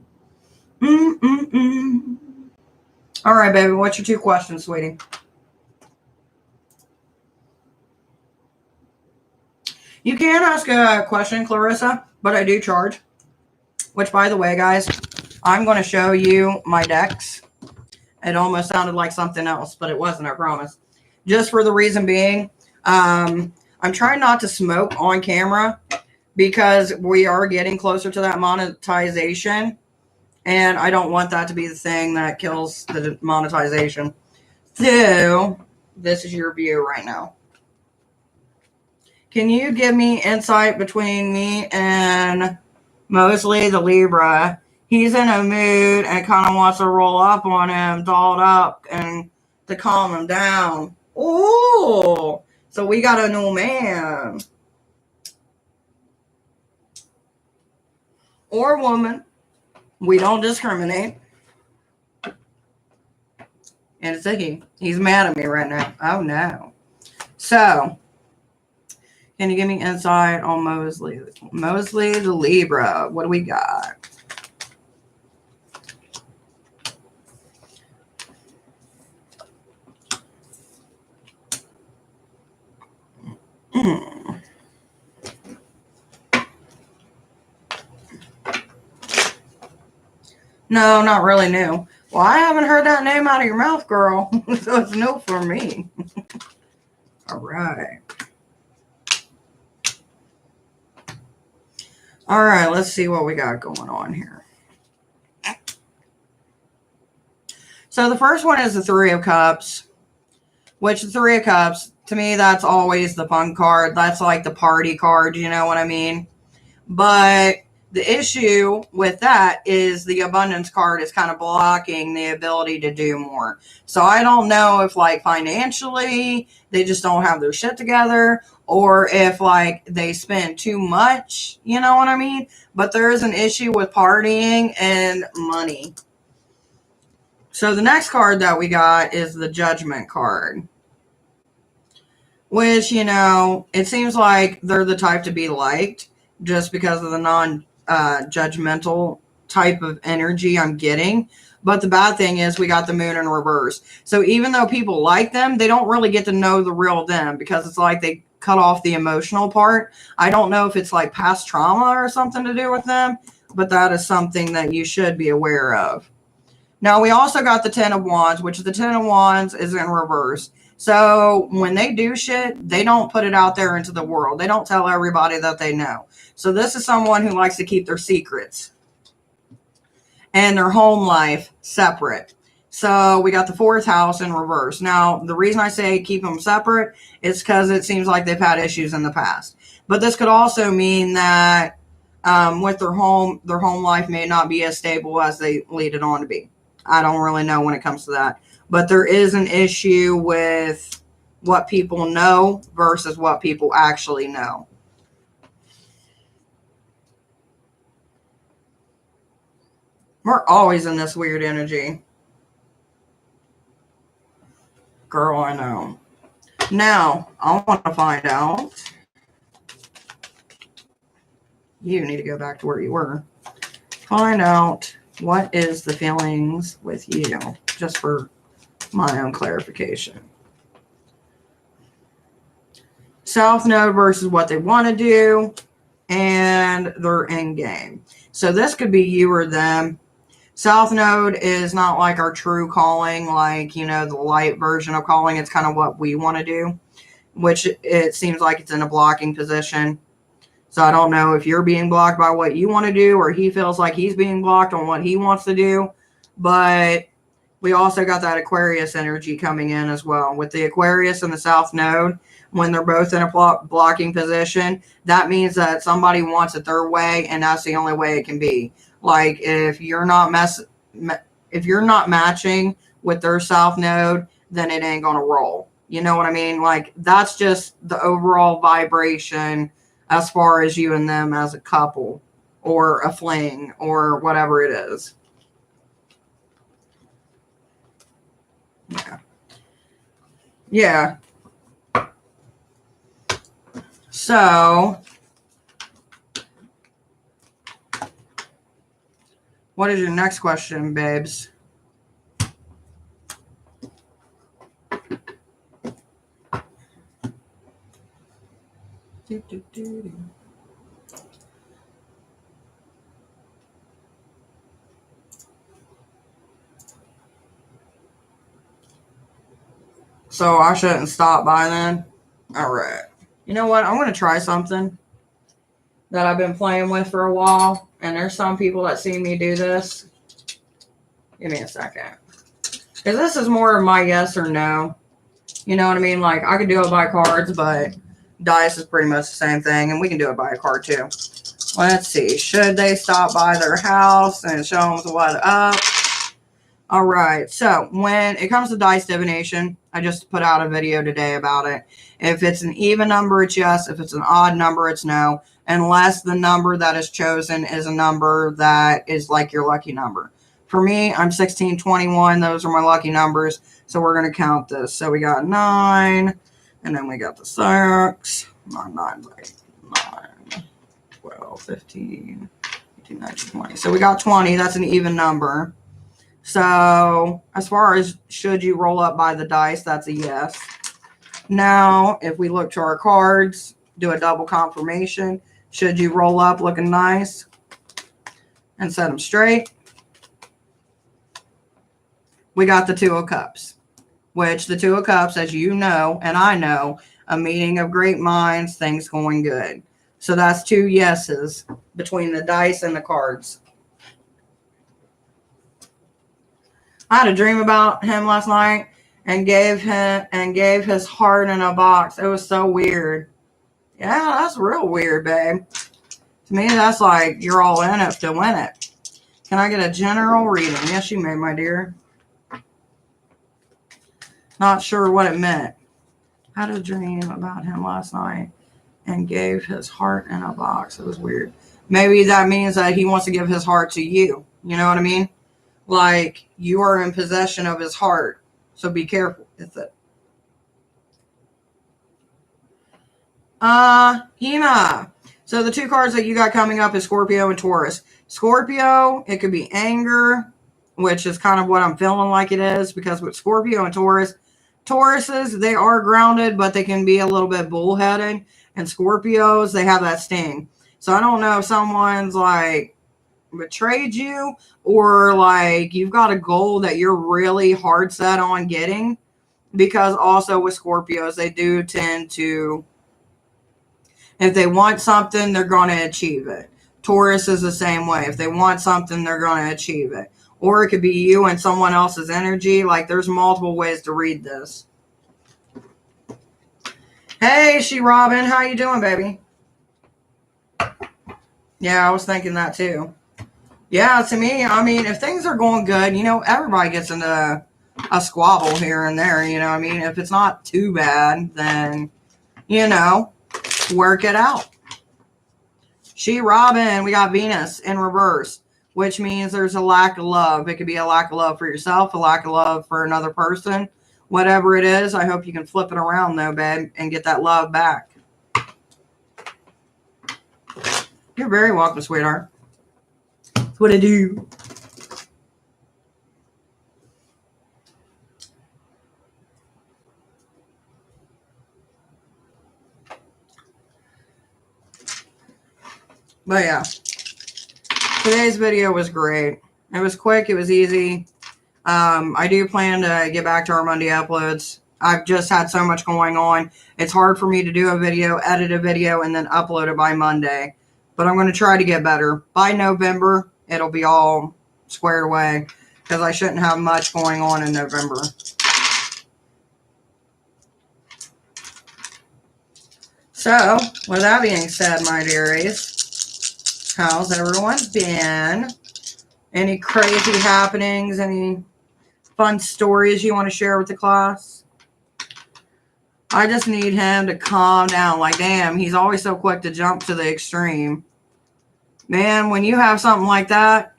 S1: All right, baby. What's your 2 questions, sweetie? You can ask a question, Clarissa, but I do charge. Which, by the way, guys, I'm going to show you my decks. It almost sounded like something else, but it wasn't, I promise. Just for the reason being, I'm trying not to smoke on camera because we are getting closer to that monetization. And I don't want that to be the thing that kills the monetization. So, this is your view right now. Can you give me insight between me and Mosley, the Libra? He's in a mood and kind of wants to roll up on him, dolled up, and to calm him down. Oh, so we got a new man. Or woman. We don't discriminate. And it's a he. He's mad at me right now. Oh, no. So, can you give me insight on Mosley? Mosley, the Libra. What do we got? No, not really new. Well, I haven't heard that name out of your mouth, girl. So it's new for me. All right. All right, let's see what we got going on here. So the first one is the Three of Cups, which the Three of Cups, to me, that's always the fun card. That's like the party card, you know what I mean? But the issue with that is the abundance card is kind of blocking the ability to do more. So I don't know if like financially they just don't have their shit together, or if like they spend too much, you know what I mean? But there is an issue with partying and money. So the next card that we got is the Judgment card, which, you know, it seems like they're the type to be liked just because of the non-judgmental type of energy I'm getting. But the bad thing is we got the Moon in reverse. So even though people like them, they don't really get to know the real them because it's like they cut off the emotional part. I don't know if it's like past trauma or something to do with them, but that is something that you should be aware of. Now, we also got the Ten of Wands, which the Ten of Wands is in reverse. So when they do shit, they don't put it out there into the world. They don't tell everybody that they know. So this is someone who likes to keep their secrets and their home life separate. So we got the 4th house in reverse. Now, the reason I say keep them separate is because it seems like they've had issues in the past. But this could also mean that with their home life may not be as stable as they lead it on to be. I don't really know when it comes to that. But there is an issue with what people know versus what people actually know. We're always in this weird energy. Girl, I know. Now, I want to find out. You need to go back to where you were. Find out what is the feelings with you, just for my own clarification. South Node versus what they want to do and their end game. So this could be you or them. South Node is not like our true calling, like, you know, the light version of calling. It's kind of what we want to do, which it seems like it's in a blocking position. So I don't know if you're being blocked by what you want to do or he feels like he's being blocked on what he wants to do. But we also got that Aquarius energy coming in as well. With the Aquarius and the South Node, when they're both in a blocking position, that means that somebody wants it their way, and that's the only way it can be. Like, if you're not matching with their South Node, then it ain't gonna roll. You know what I mean? Like, that's just the overall vibration as far as you and them as a couple or a fling or whatever it is. Yeah. So, what is your next question, babes? So I shouldn't stop by then? All right. You know what? I'm going to try something that I've been playing with for a while. And there's some people that see me do this. Give me a second. Because this is more of my yes or no. You know what I mean? Like, I could do it by cards, but dice is pretty much the same thing. And we can do it by a card too. Let's see. Should they stop by their house and show them what up? All right. So when it comes to dice divination, I just put out a video today about it. If it's an even number, it's yes. If it's an odd number, it's no. Unless the number that is chosen is a number that is like your lucky number. For me, I'm 1621. Those are my lucky numbers. So we're going to count this. So we got 9, and then we got the 6. 9, 12, 15, 18, 19, 20. So we got 20. That's an even number. So as far as should you roll up by the dice, that's a yes. Now, if we look to our cards, do a double confirmation. Should you roll up looking nice and set them straight? We got the 2 of Cups, which the 2 of Cups, as you know, and I know, a meeting of great minds, things going good. So that's 2 yeses between the dice and the cards. I had a dream about him last night and gave his heart in a box. It was so weird. Yeah, that's real weird, babe. To me, that's like you're all in it to win it. Can I get a general reading? Yes, you may, my dear. Not sure what it meant. Had a dream about him last night and gave his heart in a box. It was weird. Maybe that means that he wants to give his heart to you. You know what I mean? Like, you are in possession of his heart. So be careful with it. Hina. So the 2 cards that you got coming up is Scorpio and Taurus. Scorpio, it could be anger, which is kind of what I'm feeling like it is. Because with Scorpio and Taurus, Tauruses, they are grounded, but they can be a little bit bullheaded. And Scorpios, they have that sting. So I don't know if someone's like betrayed you, or like you've got a goal that you're really hard set on getting, because also with Scorpios, they do tend to, if they want something, they're going to achieve it. Taurus is the same way. If they want something, they're going to achieve it. Or it could be you and someone else's energy. Like, there's multiple ways to read this. Hey, Robin, how you doing, baby? Yeah, I was thinking that too. Yeah, to me, I mean, if things are going good, you know, everybody gets into a squabble here and there, you know what I mean? If it's not too bad, then, you know, work it out. Robin, we got Venus in reverse, which means there's a lack of love. It could be a lack of love for yourself, a lack of love for another person. Whatever it is, I hope you can flip it around, though, babe, and get that love back. You're very welcome, sweetheart. That's what I do. But yeah, today's video was great. It was quick. It was easy. I do plan to get back to our Monday uploads. I've just had so much going on. It's hard for me to do a video, edit a video, and then upload it by Monday. But I'm going to try to get better. By November, it'll be all squared away because I shouldn't have much going on in November. So, with that being said, my dearies, how's everyone been? Any crazy happenings? Any fun stories you want to share with the class? I just need him to calm down. Like, damn, he's always so quick to jump to the extreme. Man, when you have something like that,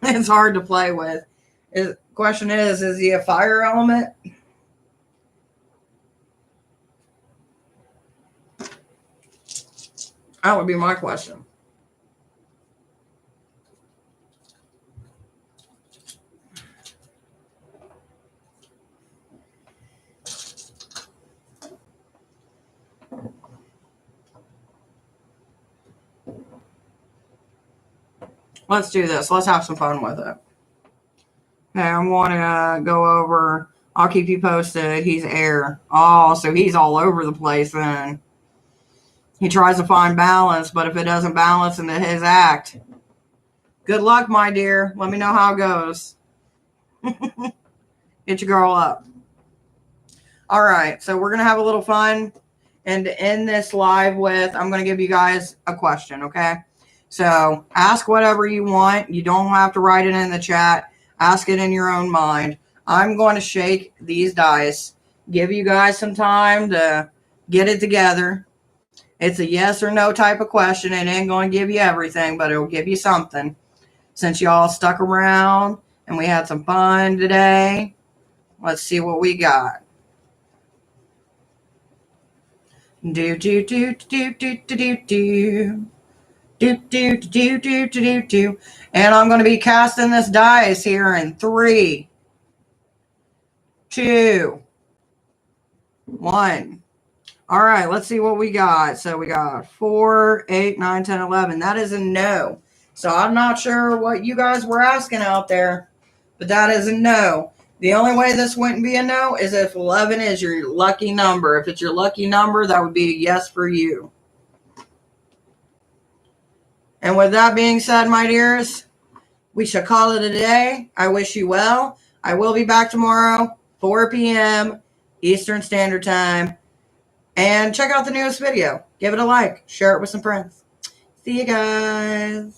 S1: it's hard to play with. The question is he a fire element? That would be my question. Let's do this. Let's have some fun with it. Okay, I'm going to go over. I'll keep you posted. He's air. Oh, so he's all over the place then. He tries to find balance, but if it doesn't balance into his act, good luck, my dear. Let me know how it goes. Get your girl up. All right, so we're going to have a little fun. And to end this live with, I'm going to give you guys a question, okay? So ask whatever you want. You don't have to write it in the chat. Ask it in your own mind. I'm going to shake these dice. Give you guys some time to get it together. It's a yes or no type of question. It ain't going to give you everything, but it'll give you something. Since y'all stuck around and we had some fun today, let's see what we got. Do, do, do, do, do, do, do, do. Do, do, do, do, do, do, do. And I'm going to be casting this dice here in 3, 2, 1. All right, let's see what we got. So we got 4, 8, 9, 10, 11. That is a no. So I'm not sure what you guys were asking out there, but that is a no. The only way this wouldn't be a no is if 11 is your lucky number. If it's your lucky number, that would be a yes for you. And with that being said, my dears, we shall call it a day. I wish you well. I will be back tomorrow, 4 p.m. Eastern Standard Time. And check out the newest video. Give it a like. Share it with some friends. See you guys.